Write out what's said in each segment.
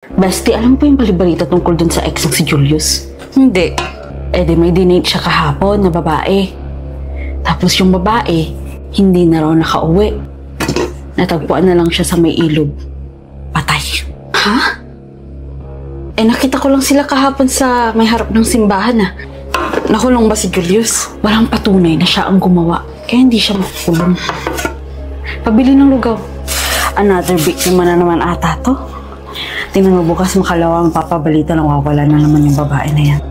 Bestie, alam po yung balibalita tungkol dun sa ex ng si Julius? Hindi. Eh di may dinate siya kahapon na babae. Tapos yung babae, hindi na raw nakauwi. Natagpuan na lang siya sa may ilog. Patay. Ha? Eh nakita ko lang sila kahapon sa may harap ng simbahan ah. Nakulong ba si Julius? Walang patunay na siya ang gumawa. Kaya hindi siya makukulong. Pabili ng lugaw. Another victim na naman ata to. Tingnan mo bukas makalawang papabalita na wawala na naman yung babae na yan.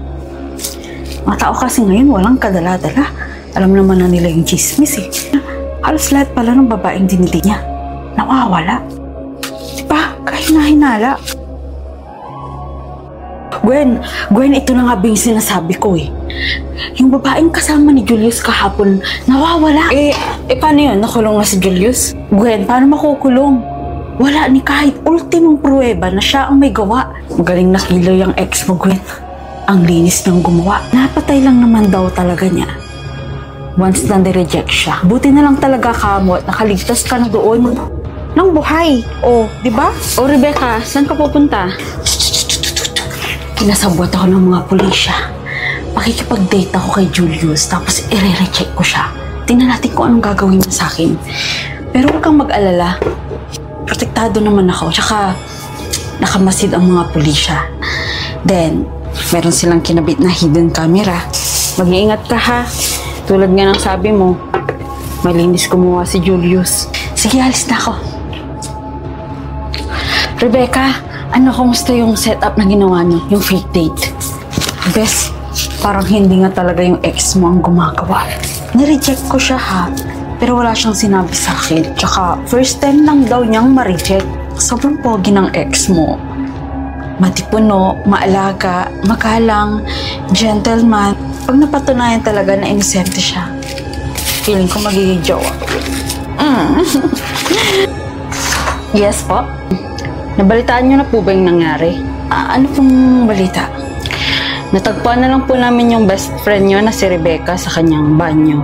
Mga tao kasi ngayon walang kadala-dala. Alam naman na nila yung chismis eh. Halos lahat pala ng babaeng diniti niya nawawala. Diba? Kahit nahinala. Gwen, ito na nga ba yung sinasabi ko eh. Yung babaeng kasama ni Julius kahapon, nawawala. Eh, paano yun? Nakulong na si Julius? Gwen, paano makukulong? Wala ni kahit ultimong pruweba na siya ang may gawa. Magaling na killer yung ex mo, Gwen. Ang linis niyang gumawa. Napatay lang naman daw talaga niya. Once na nireject siya. Buti na lang talaga kamo at nakaligtas ka na doon. Nang buhay. O, di ba? O Rebecca, saan ka pupunta? Kinasabwat ako ng mga pulisya. Pakikipag-date ako kay Julius tapos i-re-recheck ko siya. Tingnan natin kung anong gagawin niya sa akin. Pero huwag kang mag-alala. Protektado naman ako. Tsaka nakamasid ang mga pulisya. Then, meron silang kinabit na hidden camera. Mag-iingat ka ha. Tulad nga ng sabi mo, malinis gumawa si Julius. Sige, alis na ako. Rebecca, kumusta yung setup na ginawa niyo? Yung fake date? Bes, parang hindi nga talaga yung ex mo ang gumagawa. Nireject ko siya ha, pero wala siyang sinabi sa akin. Tsaka, first time lang daw niyang ma-reject. Sobrang pogi ng ex mo. Matipuno, maalaga, magalang, gentleman. Pag napatunayan talaga na inosente siya, feeling ko magiging jowa. Yes po? Nabalitaan niyo na po ba yung nangyari? Ano pong balita? Natagpuan na lang po namin yung best friend niyo na si Rebecca sa kanyang banyo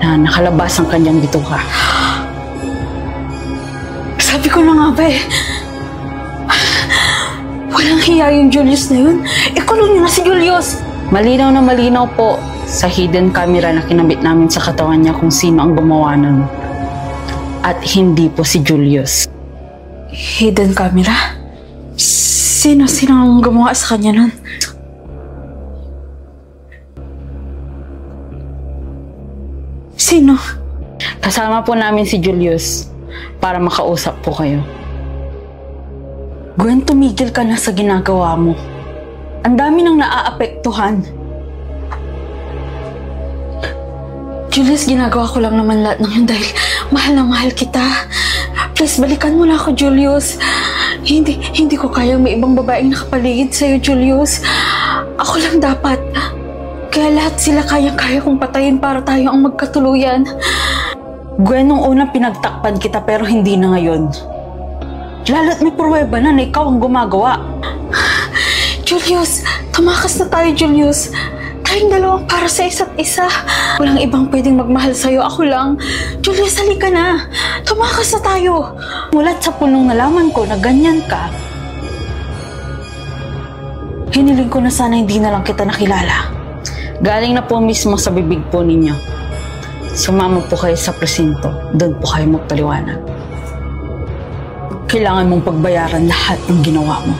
na nakalabas ang kanyang bituka. Sabi ko na nga ba eh. Walang hiya yung Julius na yun. Ikulong niyo na si Julius! Malinaw na malinaw po sa hidden camera na kinabit namin sa katawan niya kung sino ang gumawa nun. At hindi po si Julius. Hidden camera? Sino ang gumawa sa kanya nun? Sino? Kasama po namin si Julius para makausap po kayo. Gwen, tumigil ka na sa ginagawa mo. Ang dami nang naaapektuhan. Julius, ginagawa ko lang naman lahat ng yun dahil mahal na mahal kita. Please, balikan mo na ako, Julius. Hindi ko kayang may ibang babaeng nakapaligid sa'yo, Julius. Ako lang dapat. Kaya lahat sila kaya kong patayin para tayo ang magkatuluyan. Gwen, nung una pinagtakpan kita pero hindi na ngayon. Lalo't may pruweba na ikaw ang gumagawa. Julius, tumakas na tayo, Julius. Tayong dalawang para sa isa't isa. Walang ibang pwedeng magmahal sa'yo. Ako lang. Julius, halika na. Tumakas na tayo. Mulat sa punong nalaman ko na ganyan ka, hiniling ko na sana hindi na lang kita nakilala. Galing na po mismo sa bibig po ninyo. Sumama po kayo sa presinto. Doon po kayo magpaliwanag. Kailangan mong pagbayaran lahat ng ginawa mo.